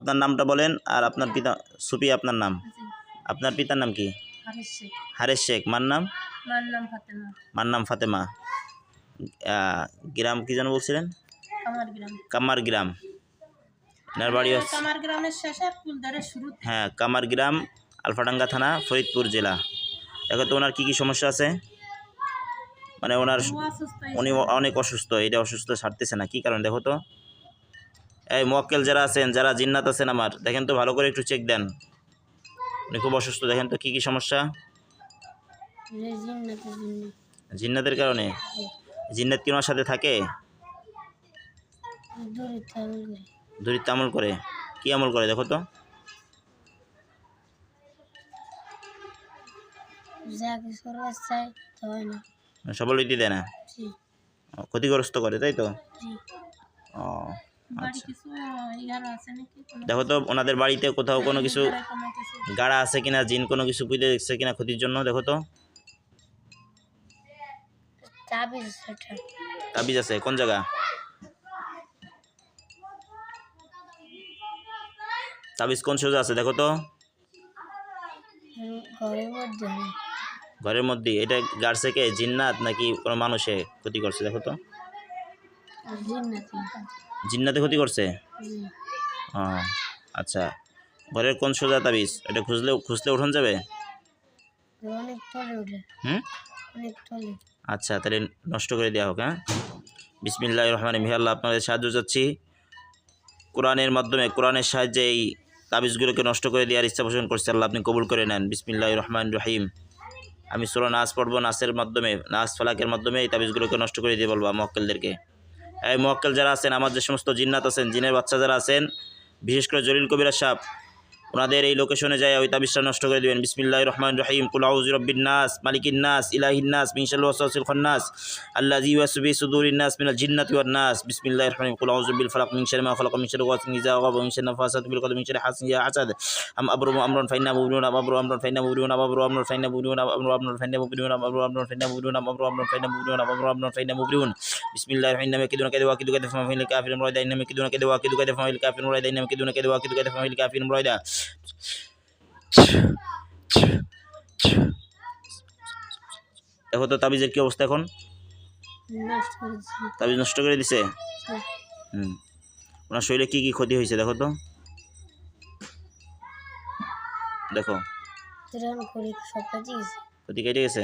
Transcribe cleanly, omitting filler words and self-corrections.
আপনার নামটা বলেন আর আপনার পিতা সুফি আপনার নাম আপনার পিতার নাম কি হারেস শেখ মার নাম ফাতেমা গ্রাম কি যেন বলছিলেন কামার গ্রাম এনার বাড়ি হ্যাঁ কামার গ্রাম আলফাডাঙ্গা থানা ফরিদপুর জেলা। দেখো তো ওনার কী সমস্যা আছে মানে উনি অনেক অসুস্থ এটা অসুস্থ ছাড়তেছে না কী কারণ দেখো তো এই মোয়াক্কেল যারা আছেন যারা জিন্নাত আছেন আমার দেখেন তো ভালো করে একটু চেক দেন উনি খুব অসুস্থ দেখেন তো কী সমস্যা জিন্নাতের কারণে জিন্নাত কি ওনার সাথে থাকে দরিদ্র আমল করে কি আমল করে দেখো তো সবল ইতি দেয় না ক্ষতিগ্রস্ত করে তাই তো ও আচ্ছা দেখো তো ওনাদের বাড়িতে কোথাও কোনো কিছু গাড়া আছে কিনা জিন কোনো কিছু পুঁতে দেখছে কিনা ক্ষতির জন্য দেখো তো তাবিজ আছে কোন জায়গা তাবিজ কোন সোজা আছে দেখো তো ঘরের মধ্যে এটা গাড়ছে কে জিন্নাত নাকি কোনো মানুষে ক্ষতি করছে দেখো তো জিন্নাতে ক্ষতি করছে ও আচ্ছা ঘরের কোন সোজা তাবিজ এটা খুঁজলে উঠোন যাবে আচ্ছা তাহলে নষ্ট করে দেওয়া হোক হ্যাঁ বিসমিল্লাহির রহমানির রহিম আল্লাহ আপনাদের সাহায্য চাচ্ছি কোরআনের মাধ্যমে কোরআনের সাহায্যে এই তাবিজগুলোকে নষ্ট করে দেওয়ার ইচ্ছা পোষণ করছে আল্লাহ আপনি কবুল করে নেন বিসমিল্লাহির রহমানির রহিম আমি সূরা নাস পড়ব নাসের মাধ্যমে নাস ফালাকের মাধ্যমে এই তাবিজগুলোকে নষ্ট করে দিয়ে বলবো মুয়াক্কেলদেরকে এই মুয়াক্কেল যারা আছেন আমার যে সমস্ত জিন্নাত আছেন জিনের বাচ্চা যারা আছেন বিশেষ করে জলিল কবিরা সাপ ওনাদের এই লোকেশনে যায় ওই তাবিজটা নষ্ট করে দিবেন বিসমিল্লাহির রহমানির রহিম কুল আউযু বিরাব্বিন নাস মালিকিন নাস ইলাহিন নাস মিন শাররিল ওয়াসওয়াসিল খান্নাস আল্লাযী ইউওয়াসওয়িসু ফি সুদুরিন নাস মিনাল জিন্নাতি ওয়ান নাস বিসমিল্লাহির রহমানির রহিম কুল আউযু বিল ফালাক মিন শাররি মা খালাক মিন শাররি গাসিকিন ইযা ওয়াকাব মিন শাররি নাফাসাতি ফিল উকাদ মিন শাররি হাসিদিন ইযা হাসাদ আবরু আমরান ফাইন্না মুবরিউন আবরু আমরান ফাইন্না মুবরিউন আবরু আমরান ফাইন্না মুবরিউন আবরু আমরান ফাইন্না মুবরিউন আবরু আমরান ফাইন্না মুবরিউন আবরু আমরান ফাইন্না মুবরিউন আবরু আমরান ফাইন্না মুবরিউন বিসমিল্লাহির রহমানির রহিম কিদুনা কাদওয়া কিদু কাদা ফামিল কাফিরুন মুরাইদা ইন্নামা কিদুনা কাদওয়া কিদু কাদা ফামিল কাফিরুন মুরাইদা ইন্নামা কিদুনা কাদওয়া কিদু কাদা ফামিল কাফিরুন মুরাইদা দেখো তো তাবিজের কি অবস্থা এখন তাবিজ নষ্ট করে দিছে ওনার শরীরে কি কি ক্ষতি হয়েছে দেখো তো দেখো ক্ষতি কেটে গেছে